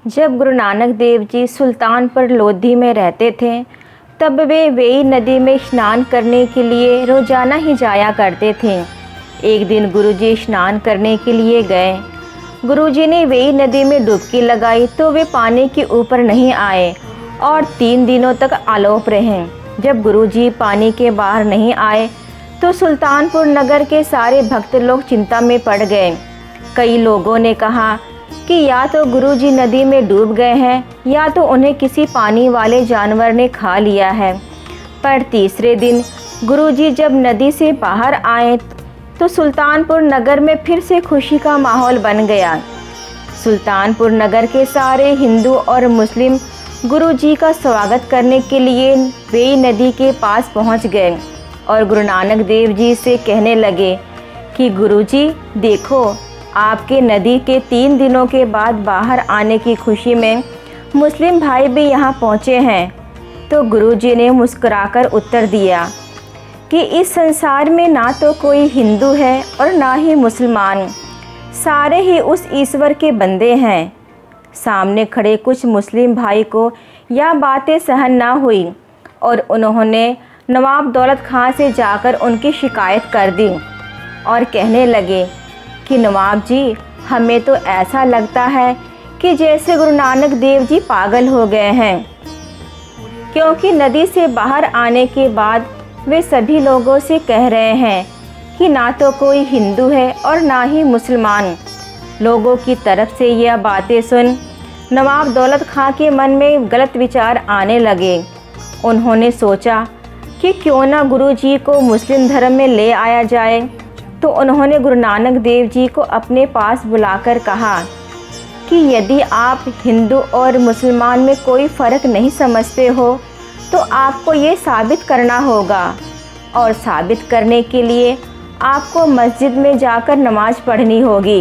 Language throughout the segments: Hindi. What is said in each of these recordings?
जब गुरु नानक देव जी सुल्तानपुर लोधी में रहते थे, तब वे वेई नदी में स्नान करने के लिए रोज़ाना ही जाया करते थे। एक दिन गुरुजी स्नान करने के लिए गए। गुरुजी ने वेई नदी में डुबकी लगाई तो वे पानी के ऊपर नहीं आए और 3 दिनों तक आलोप रहे। जब गुरुजी पानी के बाहर नहीं आए तो सुल्तानपुर नगर के सारे भक्त लोग चिंता में पड़ गए। कई लोगों ने कहा कि या तो गुरुजी नदी में डूब गए हैं या तो उन्हें किसी पानी वाले जानवर ने खा लिया है। पर तीसरे दिन गुरुजी जब नदी से बाहर आए तो सुल्तानपुर नगर में फिर से खुशी का माहौल बन गया। सुल्तानपुर नगर के सारे हिंदू और मुस्लिम गुरुजी का स्वागत करने के लिए वेई नदी के पास पहुंच गए और गुरु नानक देव जी से कहने लगे कि गुरुजी देखो, आपके नदी के 3 दिनों के बाद बाहर आने की खुशी में मुस्लिम भाई भी यहाँ पहुँचे हैं। तो गुरुजी ने मुस्कुराकर उत्तर दिया कि इस संसार में ना तो कोई हिंदू है और ना ही मुसलमान, सारे ही उस ईश्वर के बंदे हैं। सामने खड़े कुछ मुस्लिम भाई को यह बातें सहन ना हुई और उन्होंने नवाब दौलत खां से जाकर उनकी शिकायत कर दी और कहने लगे कि नवाब जी, हमें तो ऐसा लगता है कि जैसे गुरु नानक देव जी पागल हो गए हैं, क्योंकि नदी से बाहर आने के बाद वे सभी लोगों से कह रहे हैं कि ना तो कोई हिंदू है और ना ही मुसलमान। लोगों की तरफ से यह बातें सुन नवाब दौलत खां के मन में गलत विचार आने लगे। उन्होंने सोचा कि क्यों ना गुरुजी को मुस्लिम धर्म में ले आया जाए। तो उन्होंने गुरु नानक देव जी को अपने पास बुलाकर कहा कि यदि आप हिंदू और मुसलमान में कोई फ़र्क नहीं समझते हो तो आपको ये साबित करना होगा, और साबित करने के लिए आपको मस्जिद में जाकर नमाज़ पढ़नी होगी।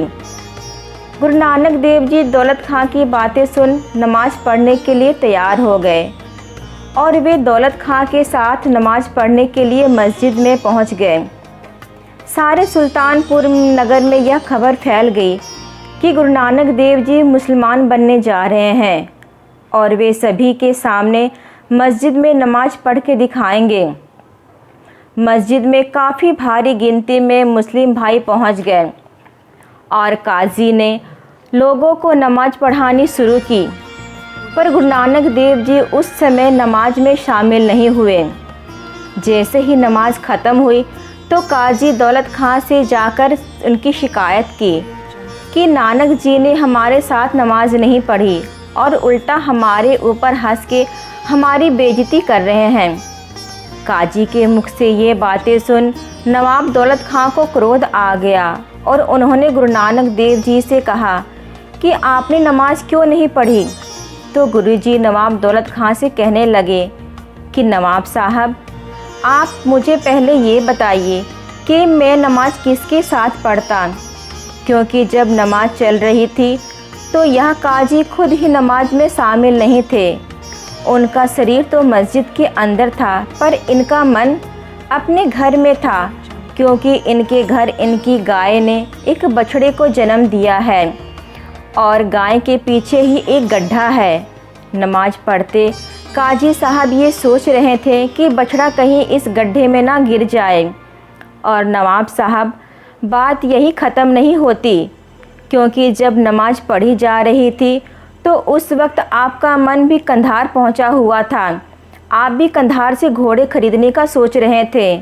गुरु नानक देव जी दौलत खां की बातें सुन नमाज़ पढ़ने के लिए तैयार हो गए और वे दौलत खां के साथ नमाज़ पढ़ने के लिए मस्जिद में पहुंच गए। सारे सुल्तानपुर नगर में यह खबर फैल गई कि गुरु नानक देव जी मुसलमान बनने जा रहे हैं और वे सभी के सामने मस्जिद में नमाज़ पढ़ के दिखाएंगे। मस्जिद में काफ़ी भारी गिनती में मुस्लिम भाई पहुंच गए और काजी ने लोगों को नमाज़ पढ़ानी शुरू की, पर गुरु नानक देव जी उस समय नमाज में शामिल नहीं हुए। जैसे ही नमाज ख़त्म हुई तो काजी दौलत खां से जाकर उनकी शिकायत की कि नानक जी ने हमारे साथ नमाज नहीं पढ़ी और उल्टा हमारे ऊपर हंस के हमारी बेइज्जती कर रहे हैं। काजी के मुख से ये बातें सुन नवाब दौलत खां को क्रोध आ गया और उन्होंने गुरु नानक देव जी से कहा कि आपने नमाज क्यों नहीं पढ़ी। तो गुरुजी नवाब दौलत खां से कहने लगे कि नवाब साहब, आप मुझे पहले ये बताइए कि मैं नमाज किसके साथ पढ़ता, क्योंकि जब नमाज चल रही थी तो यह काजी खुद ही नमाज में शामिल नहीं थे। उनका शरीर तो मस्जिद के अंदर था पर इनका मन अपने घर में था, क्योंकि इनके घर इनकी गाय ने एक बछड़े को जन्म दिया है और गाय के पीछे ही एक गड्ढा है। नमाज पढ़ते काजी साहब ये सोच रहे थे कि बछड़ा कहीं इस गड्ढे में ना गिर जाए, और नवाब साहब बात यही ख़त्म नहीं होती, क्योंकि जब नमाज पढ़ी जा रही थी तो उस वक्त आपका मन भी कंधार पहुंचा हुआ था। आप भी कंधार से घोड़े खरीदने का सोच रहे थे।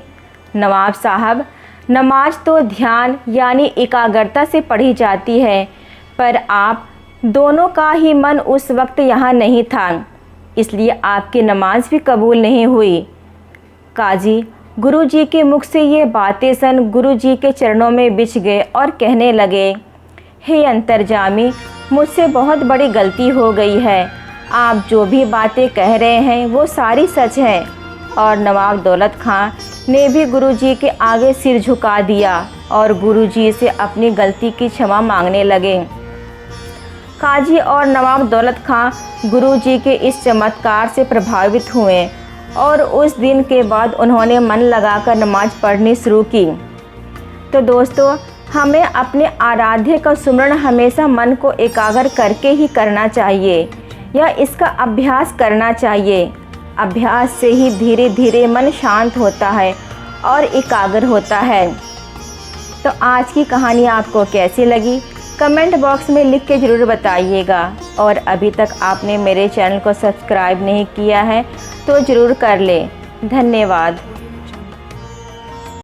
नवाब साहब, नमाज तो ध्यान यानी एकाग्रता से पढ़ी जाती है, पर आप दोनों का ही मन उस वक्त यहाँ नहीं था, इसलिए आपकी नमाज भी कबूल नहीं हुई। काजी गुरुजी के मुख से ये बातें सुन गुरुजी के चरणों में बिछ गए और कहने लगे, हे अंतर्जामी, मुझसे बहुत बड़ी गलती हो गई है। आप जो भी बातें कह रहे हैं वो सारी सच है। और नवाब दौलत खां ने भी गुरुजी के आगे सिर झुका दिया और गुरुजी से अपनी गलती की क्षमा मांगने लगे। काजी और नवाब दौलत खां गुरुजी के इस चमत्कार से प्रभावित हुए और उस दिन के बाद उन्होंने मन लगाकर नमाज पढ़नी शुरू की। तो दोस्तों, हमें अपने आराध्य का सुमरण हमेशा मन को एकाग्र करके ही करना चाहिए या इसका अभ्यास करना चाहिए। अभ्यास से ही धीरे धीरे मन शांत होता है और एकाग्र होता है। तो आज की कहानी आपको कैसी लगी कमेंट बॉक्स में लिख के ज़रूर बताइएगा। और अभी तक आपने मेरे चैनल को सब्सक्राइब नहीं किया है तो ज़रूर कर लें। धन्यवाद।